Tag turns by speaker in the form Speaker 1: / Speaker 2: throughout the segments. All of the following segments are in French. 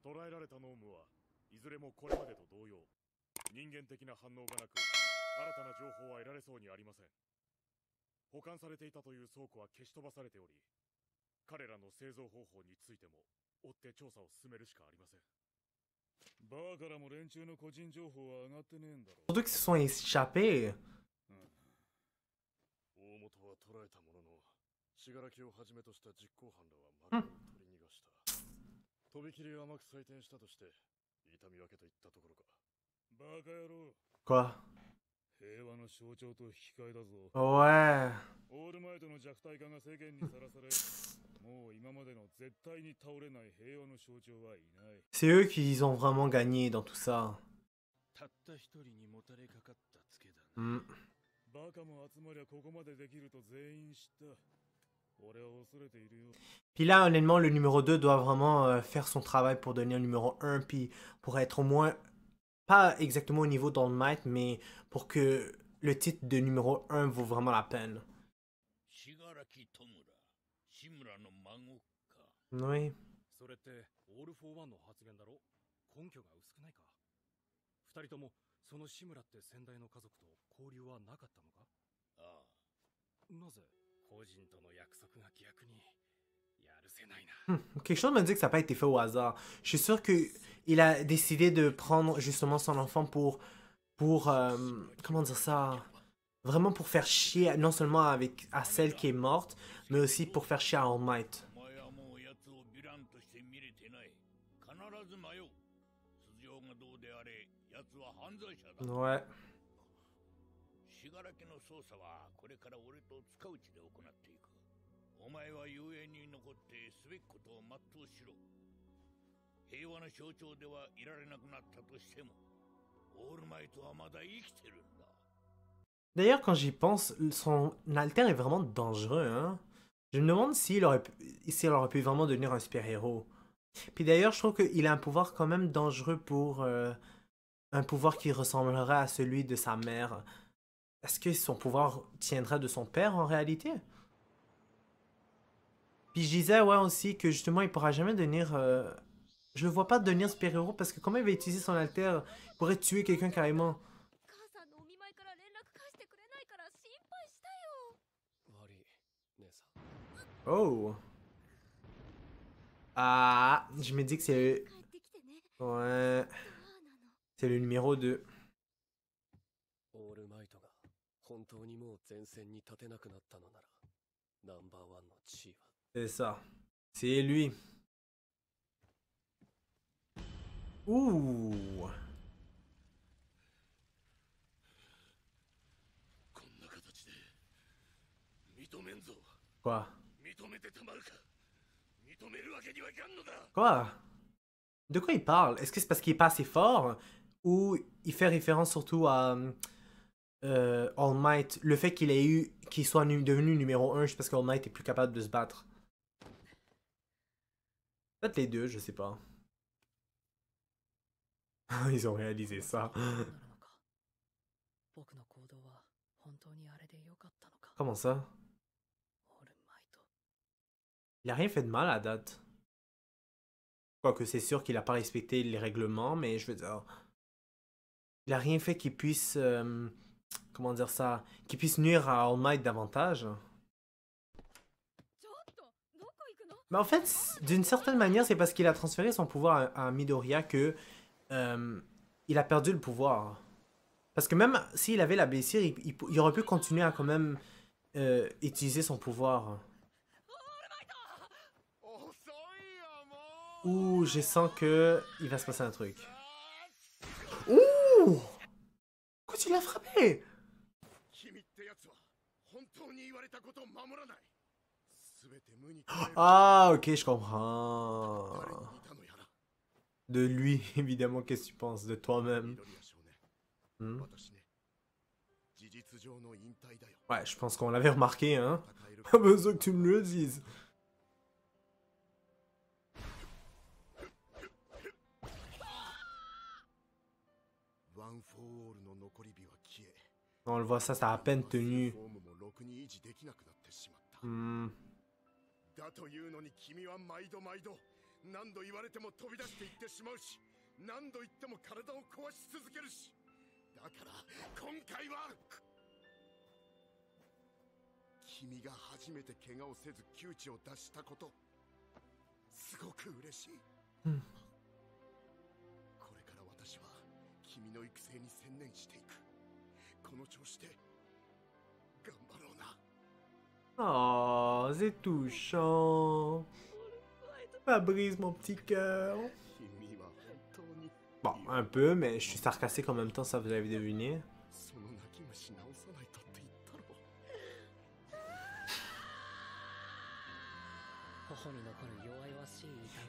Speaker 1: 捉えられたノームはいずれもこれまでと同様、人間的な反応がなく、新たな情報は得られそうにありません。保管されていたという倉庫は消し飛ばされており、彼らの製造方法についても追って調査を進めるしかありません。バーからも連中の個人情報は上がってねえんだろう。
Speaker 2: Surtout qu'ils se sont échappés.
Speaker 1: 大元は捕らえたものの、信楽をはじめとした実行犯らはまるで取り逃がした。とびきり甘く採点したとして痛み分けといったところか。バカ野郎。
Speaker 2: Quoi?
Speaker 1: 平和の象徴と引き換えだぞ。
Speaker 2: Ouais.
Speaker 1: オールマイトの弱体化が世間にさらされ、もう今までの絶対に倒れない平和の象徴はいない。
Speaker 2: C'est eux qui ont vraiment gagné dans tout ça.
Speaker 1: たった一人にもたれかかったツケだな。
Speaker 2: Hmm.
Speaker 1: バカも集まりゃここまでできると全員知った。俺は恐れているよ。
Speaker 2: Puis là, honnêtement, le numéro 2 doit vraiment faire son travail pour devenir le numéro 1, puis pour être au moins, pas exactement au niveau d'All Might, mais pour que le titre de numéro 1 vaut vraiment la peine. Oui.
Speaker 1: それってオールフォーワンの発言だろ。根拠が薄くないか。二人ともその志村って先代の家族と交流はなかったのか。ああ。なぜ個人との約束が逆にやるせないな。
Speaker 2: Quelque chose me dit que ça n'a pas été fait au hasard. Je suis sûr qu'il a décidé de prendre justement son enfant pour comment dire ça? Vraiment pour faire chier, non seulement avec à celle qui est morte, mais aussi pour faire chier à All Might. Ouais.
Speaker 1: 信楽の捜査はこれから俺と塚内で行っていく。お前は遊園に残ってすべきことを全うしろ。平和の象徴ではいられなくなったとしても、オールマイトはまだ生きてるんだ。
Speaker 2: D'ailleurs, quand j'y pense, son alter est vraiment dangereux, hein? Je me demande s'il aurait pu vraiment devenir un super-héros. Puis d'ailleurs, je trouve qu'il a un pouvoir quand même dangereux pour un pouvoir qui ressemblerait à celui de sa mère. Est-ce que son pouvoir tiendrait de son père en réalité? Puis je disais, ouais, aussi que justement, il pourra jamais devenir... je le vois pas devenir super-héros parce que comment il va utiliser son alter? Il pourrait tuer quelqu'un carrément. Oh! Ah! Je me dis que c'est... Ouais... C'est le numéro 2. C'est ça. C'est lui. Ouh! Quoi? Quoi? De quoi il parle? Est-ce que c'est parce qu'il est pas assez fort? Ou il fait référence surtout à All Might, le fait qu'il soit devenu numéro 1 juste parce qu'All Might est plus capable de se battre. Peut-être les deux, je sais pas. Ils ont réalisé ça. Comment ça? Il a rien fait de mal à date. Quoique c'est sûr qu'il a pas respecté les règlements, mais je veux dire... Il a rien fait qui puisse... comment dire ça? Qui puisse nuire à All Might davantage. Mais en fait, d'une certaine manière, c'est parce qu'il a transféré son pouvoir à Midoriya que... il a perdu le pouvoir. Parce que même s'il avait la blessure, il aurait pu continuer à quand même utiliser son pouvoir. Ouh, je sens que il va se passer un truc. Ouh! Pourquoi tu l'as frappé? Ah, ok, je comprends. De lui, évidemment, qu'est-ce que tu penses de toi-même? Ouais, je pense qu'on l'avait remarqué, hein. Pas besoin que tu me le dises. On le voit, ça a à peine tenu.
Speaker 3: 何度言われても飛び出していってしまうし、何度言っても体を壊し続けるし、だから今回は君が初めて怪我をせず窮地を脱したこと、すごく嬉しい。これから私は君の育成に専念していく。この調子で頑張ろうな。
Speaker 2: Oh, c'est touchant. Ça brise mon petit cœur.
Speaker 3: 君は本当に
Speaker 2: Bon, un peu, mais je suis sarcastique en même temps, ça vous l'avez deviné.
Speaker 3: その泣き虫直さないとって言ったろ。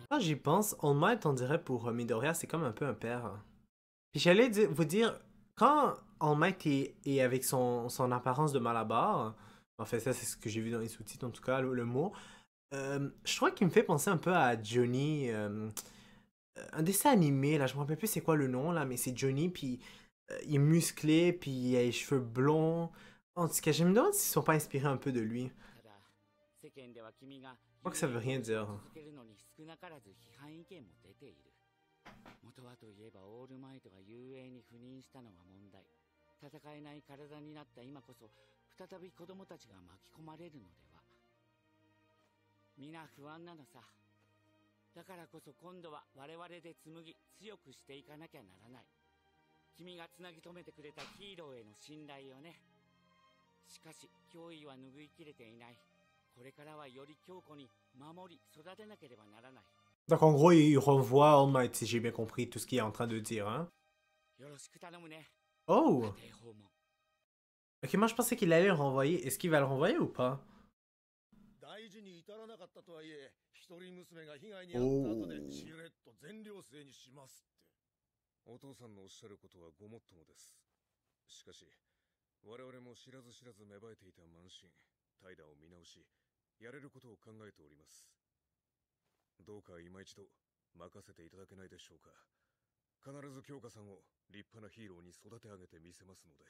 Speaker 2: Quand j'y pense, All Might, on dirait pour Midoriya, c'est comme un peu un père. Puis vous dire, quand All Might est avec son apparence de Malabar, en fait, ça c'est ce que j'ai vu dans les sous-titres, en tout cas, le mot, je crois qu'il me fait penser un peu à Johnny, un dessin animé, là, je me rappelle plus c'est quoi le nom, là, mais c'est Johnny, puis il est musclé, puis il a les cheveux blonds. En tout cas, je me demande s'ils sont pas inspirés un peu de lui. Je crois que ça veut rien dire.
Speaker 4: 元はといえばオールマイトが雄英に赴任したのが問題。戦えない体になった今こそ再び子供たちが巻き込まれるのでは。皆不安なのさ。だからこそ今度は我々で紡ぎ強くしていかなきゃならない。君がつなぎ止めてくれたヒーローへの信頼をね。しかし脅威は拭いきれていない。これからはより強固に守り育てなければならない。
Speaker 2: Donc en gros, il renvoie All Might, si j'ai bien compris tout ce qu'il est en train de dire, hein. Oh! Ok, moi je pensais qu'il allait le renvoyer. Est-ce qu'il va le renvoyer ou pas?
Speaker 1: Oh. どうか今一度任せていただけないでしょうか。必ず京香さんを立派なヒーローに育て上げてみせますので。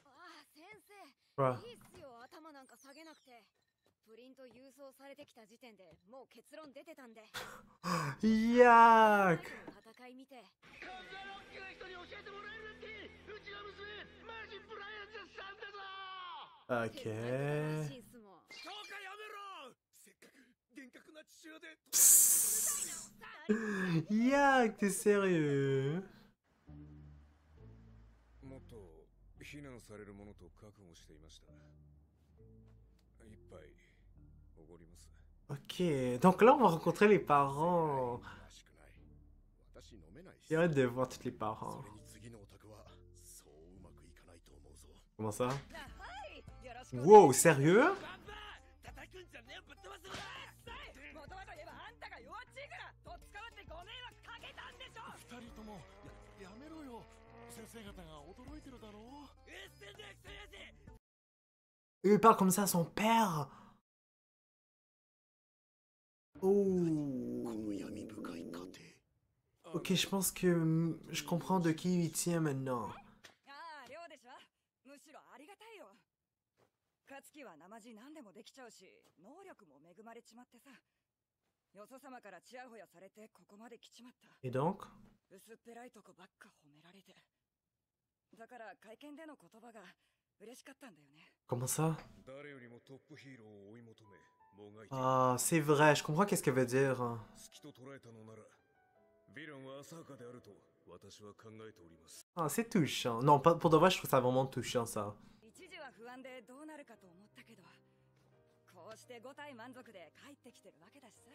Speaker 5: ああ、先生。
Speaker 2: Ouais.
Speaker 5: いいっすよ、頭なんか下げなくて。プリント郵送されてきた時点でもう結論出てたんで。
Speaker 2: Yak!
Speaker 5: 戦い見て。
Speaker 4: カズアロックの人に教えてもらえるって、うちの娘マジブライアン絶賛だぞ。
Speaker 2: Ok.
Speaker 3: そうかやめろ。せっかく厳格な父親で。
Speaker 2: Yak, t'es sérieux?
Speaker 1: もっと非難されるものと覚悟していました。一杯おごります。
Speaker 2: Ok, donc là on va rencontrer les parents. J'ai hâte de voir tous les parents. Comment ça? Wow, sérieux? Il parle comme ça à son père. Oh. Ok, je pense que je comprends de qui il tient maintenant.
Speaker 6: 勝樹は生地何でもできちゃうし、能力も恵まれちまってさ。よそ様からチヤホヤされてここまで来ちまった。
Speaker 2: Et donc?
Speaker 6: 薄っぺらいとこばっか褒められて。だから会見での言葉が嬉しかったんだよね。
Speaker 2: Comment ça?
Speaker 1: 誰よりもトップヒーローを追い求め、もがいて。
Speaker 2: Ah, c'est vrai, je comprends qu'est-ce qu'elle veut dire.
Speaker 1: 好きと捉えたのなら、ヴィランは浅はかであると私は考えております。
Speaker 2: Ah, c'est touchant. Non, pas, pour de vrai, je trouve ça vraiment touchant, ça.
Speaker 6: 一時は不安でどうなるかと思ったけど、こうして5体満足で帰ってきてるわけだしさ。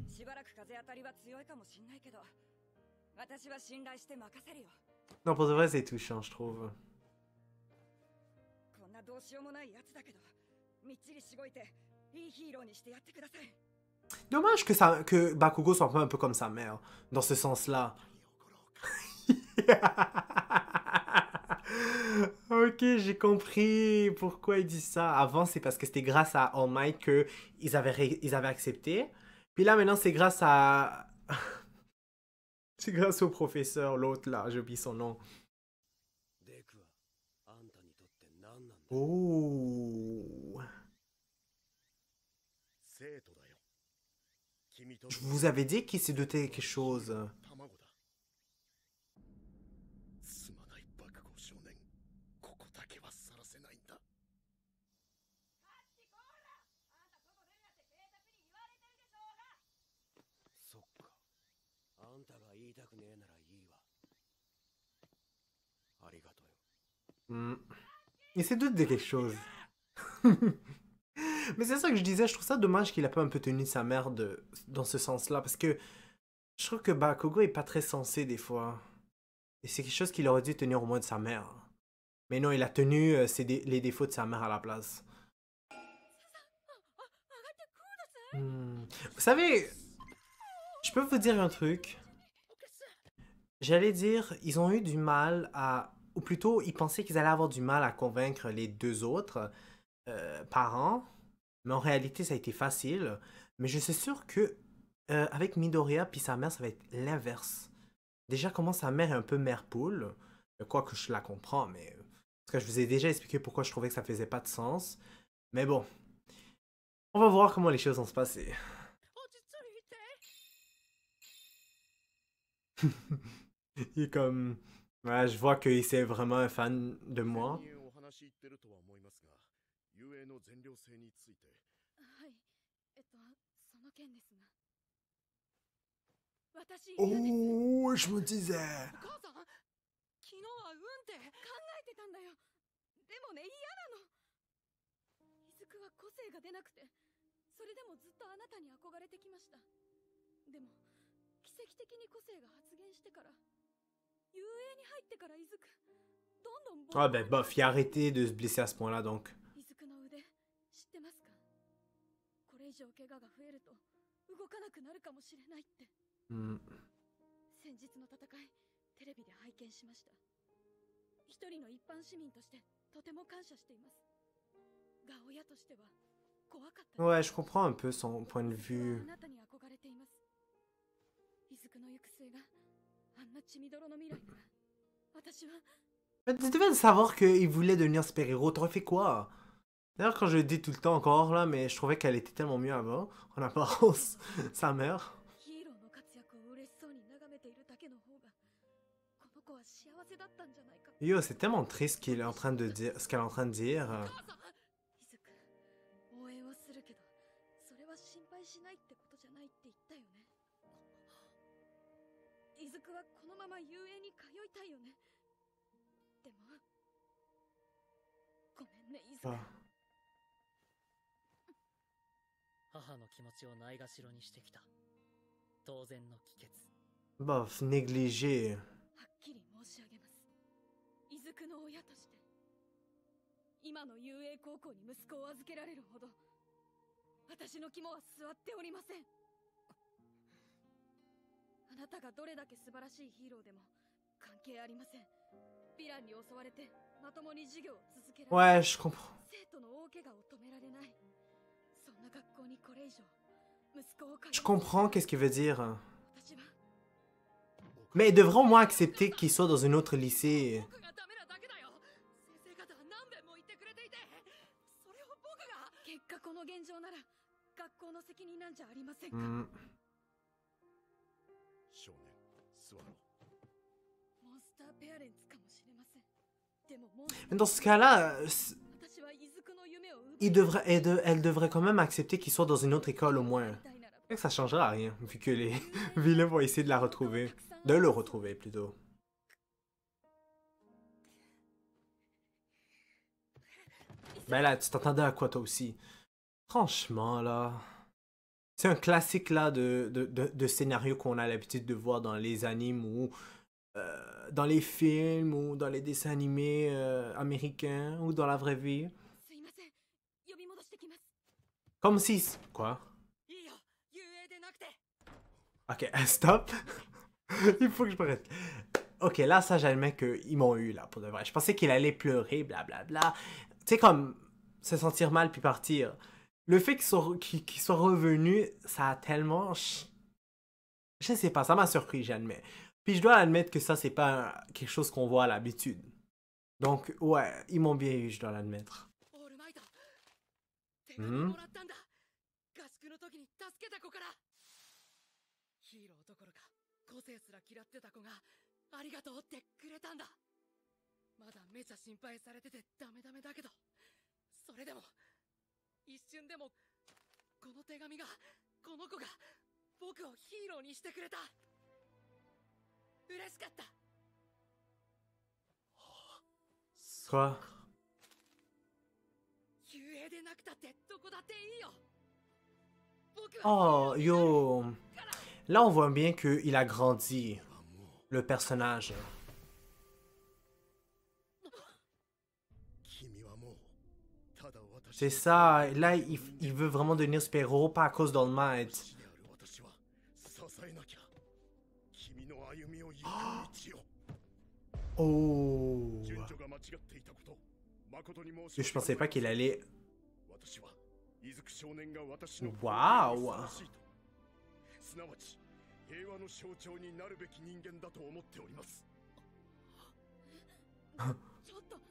Speaker 6: しばらく風当たりは強いかもしんないけど、私は信頼して任せるよ。
Speaker 2: Non, pour de vrai, c'est touchant, je trouve.
Speaker 6: こんなどうしようもないやつだけど、みっちりしごいていいヒーローにしてやってください。
Speaker 2: Dommage que Bakugo soit pas un peu comme sa mère, dans ce sens-là. Ok, j'ai compris pourquoi il dit ça. Avant, c'est parce que c'était grâce à All Might que ils avaient accepté. Puis là, maintenant, c'est grâce à... c'est grâce au professeur, l'autre là, j'ai oublié son nom. Oh.
Speaker 3: 生徒だよ。君
Speaker 2: Je vous avais dit qu'il s'est douté de quelque chose.
Speaker 3: 卵だ。すまない爆豪少年。ここだけはさらせないんだ。
Speaker 7: そっか。あんたが言いたくねえならいいわ。ありがとよ。
Speaker 2: Hmm. Il s'est douté de quelque chose. Mais c'est ça que je disais, je trouve ça dommage qu'il a pas un peu tenu sa mère dans ce sens-là, parce que je trouve que Bakugo est pas très sensé des fois. Et c'est quelque chose qu'il aurait dû tenir au moins de sa mère. Mais non, il a tenu les défauts de sa mère à la place. Vous savez, je peux vous dire un truc. J'allais dire, ils ont eu du mal à... Ou plutôt, ils pensaient qu'ils allaient avoir du mal à convaincre les deux autres parents. Mais en réalité, ça a été facile. Mais je suis sûr que avec Midoriya puis sa mère, ça va être l'inverse. Déjà, comment sa mère est un peu mère poule. Quoique je la comprends, mais... Parce que je vous ai déjà expliqué pourquoi je trouvais que ça faisait pas de sens. Mais bon. On va voir comment les choses vont se passer. Il est comme... Ouais, je vois qu'il c'est vraiment un fan de moi.
Speaker 3: 先にお話し言ってるとは思いますが、遊泳の全寮制について。
Speaker 5: はい。その件ですが。私、
Speaker 2: Oh, je me disais.
Speaker 6: お母さん、昨日はうんって考
Speaker 5: えてたんだよ。でもね、嫌なの。伊豆は個性が出なくて、それでもずっとあなたに憧れてきました。でも、奇跡的に個性が発現してから、遊泳に入ってから伊豆どんどん
Speaker 2: Ah ben bof, il a arrêté de se blesser à ce point-là donc.
Speaker 5: 伊豆の腕、知ってますか？これ以上怪我が増えると動かなくなるかもしれないって。先日の戦い、テレビで拝見しました。一人の一般市民としてとても感謝しています。が親としては怖かった。
Speaker 2: Ouais, je comprends un peu son point de vue.
Speaker 5: あなたに憧れています。伊豆の行く末があんな血みどろの未来なら、私は。
Speaker 2: Mais tu devais savoir qu'il voulait devenir super-héros. T'aurais fait quoi? D'ailleurs, quand je le dis tout le temps encore là, mais je trouvais qu'elle était tellement mieux avant, en apparence, sa mère. Yo, c'est tellement triste qu'il est en train de dire, ce qu'elle est en train de dire.
Speaker 5: 伊豆はこのまま遊泳に通いたいよね。でもごめんね、伊豆。
Speaker 8: 母の気持ちをないがしろにしてきた。当然の帰結。
Speaker 2: Bof, négligé.
Speaker 5: はっきり申し上げます。伊豆の親として、今の遊泳高校に息子を預けられるほど、私の肝は据わっておりません。あなたがどれだけ素晴らしいヒーローでも関係ありません。ヴィランに襲われてまともに授業を続けられない。
Speaker 2: Ouais, je comprends.
Speaker 5: 生徒の大怪我を止められない。そんな学校にこれ以上息子を。
Speaker 2: Je comprends qu'est-ce qu'il veut dire. Mais il devrait au moins accepter qu'il soit dans un autre lycée.
Speaker 5: 結果この現状なら学校の責任なんじゃありませんか。
Speaker 3: 少年、座ろう。
Speaker 5: モンスターペアレンツかもしれません。でもモンスター。
Speaker 2: Mais dans ce cas-là, elle devrait quand même accepter qu'il soit dans une autre école au moins. Et ça changera rien, vu que les vilains vont essayer de la retrouver. De le retrouver plutôt. Ben là, tu t'attendais à quoi toi aussi? Franchement là... C'est un classique là de scénario qu'on a l'habitude de voir dans les animes ou dans les films ou dans les dessins animés américains ou dans la vraie vie. Comme si... Quoi? Ok, stop. Il faut que je m'arrête. Ok, là, ça, j'admets qu'ils m'ont eu, là, pour de vrai. Je pensais qu'il allait pleurer, blablabla. Tu sais, comme se sentir mal puis partir. Le fait qu'il soit revenu, ça a tellement... Je sais pas, ça m'a surpris, j'admets. Puis je dois admettre que ça, c'est pas quelque chose qu'on voit à l'habitude. Donc, ouais, ils m'ont bien eu, je dois l'admettre.
Speaker 8: 頃か個性すら嫌ってた子がありがとうってくれたんだ。まだめちゃ心配されててダメダメだけど、それでも一瞬でもこの手紙が、この子が僕をヒーローにしてくれた。嬉しかった。
Speaker 2: Quoi?
Speaker 8: 雄英でなくたってどこだっていいよ。僕は
Speaker 2: Oh, yo. Là, on voit bien qu'il a grandi, le personnage.
Speaker 3: 君はもうただ私
Speaker 2: C'est ça. Là, il veut vraiment devenir super-héros, pas à cause d'All Might.
Speaker 3: である私は支えなきゃ。君の歩みを行く道を。
Speaker 2: Oh.
Speaker 3: 順序が間違っていたこと、誠に申し
Speaker 2: Je pensais pas qu'il allait...
Speaker 3: 私は伊豆少年が私の
Speaker 2: Waouh.
Speaker 3: すなわち平和の象徴になるべき人間だと思っております。
Speaker 5: ちょっと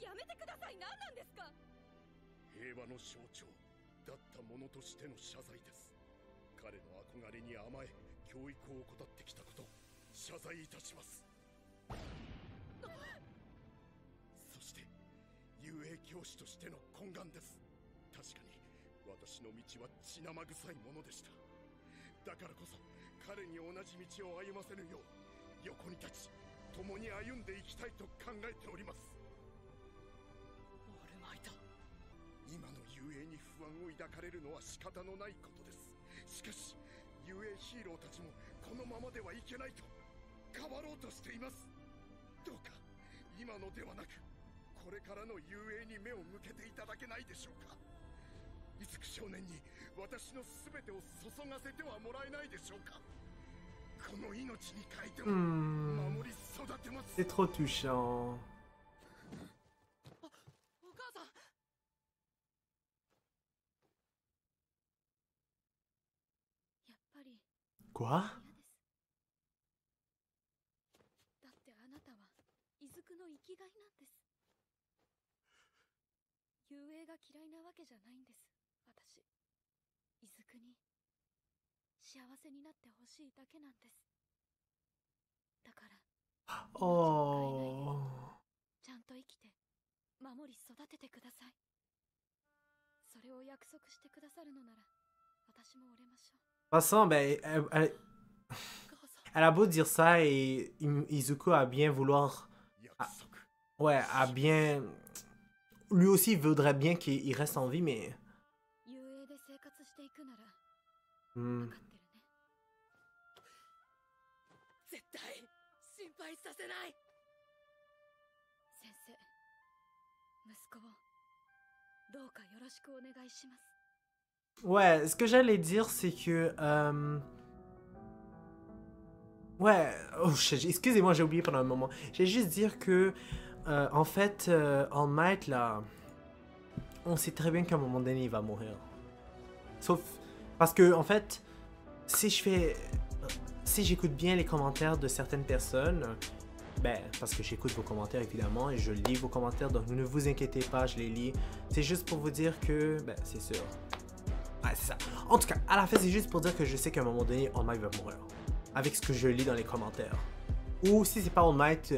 Speaker 5: やめてください。何なんですか。
Speaker 3: 平和の象徴だったものとしての謝罪です。彼の憧れに甘え教育を怠ってきたこと、謝罪いたします。そして雄英教師としての懇願です。確かに私の道は血生臭いものでした。だからこそ彼に同じ道を歩ませぬよう横に立ち共に歩んでいきたいと考えております。
Speaker 8: オールマイト。
Speaker 3: 今の雄英に不安を抱かれるのは仕方のないことです。しかし雄英ヒーローたちもこのままではいけないと変わろうとしています。どうか今のではなくこれからの雄英に目を向けていただけないでしょうか。伊豆少年に私の全てを注がせてはもらえないでしょうか。この命に変えても守り育てます。
Speaker 2: C'est trop touchant.
Speaker 8: お母さん。
Speaker 5: やっぱり
Speaker 2: Quoi?
Speaker 5: 嫌です。だってあなたは伊豆の生きがいなんです。雄英が嫌いなわけじゃないんです。私伊豆に幸せになってほしいだけなんです。だから
Speaker 2: Oh.
Speaker 5: ちゃんと生きて守り育ててください。それを約束してくださるのなら私も折れましょう。
Speaker 2: De toute façon, ben, elle a beau dire ça et Izuku a bien vouloir...
Speaker 3: 約束
Speaker 2: Ouais, a bien... Lui aussi voudrait bien qu'il reste en vie, mais...
Speaker 5: 雄英で生活していくなら
Speaker 2: Hmm.
Speaker 5: 分かってるね。
Speaker 8: 絶対心配させない。
Speaker 5: 先生、息子をどうかよろしくお願いします。
Speaker 2: Ouais, ce que j'allais dire, c'est que... Ouais, oh, excusez-moi, j'ai oublié pendant un moment. J'allais juste dire que, en fait, All Might, là, on sait très bien qu'à un moment donné, il va mourir. Sauf... Parce que, en fait, si j'écoute bien les commentaires de certaines personnes, ben, parce que j'écoute vos commentaires, évidemment, et je lis vos commentaires, donc ne vous inquiétez pas, je les lis. C'est juste pour vous dire que, ben, c'est sûr. Ouais, c'est ça. En tout cas, à la fin, c'est juste pour dire que je sais qu'à un moment donné, All Might va mourir. Avec ce que je lis dans les commentaires. Ou si c'est pas All Might,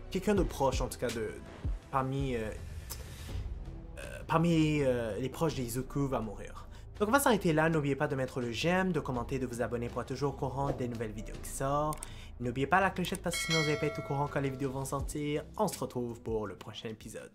Speaker 2: quelqu'un de proche, en tout cas, parmi les proches d'Izuku va mourir. Donc on va s'arrêter là. N'oubliez pas de mettre le j'aime, de commenter, de vous abonner pour être toujours au courant des nouvelles vidéos qui sortent. N'oubliez pas la clochette parce que sinon vous n'allez pas être au courant quand les vidéos vont sortir. On se retrouve pour le prochain épisode.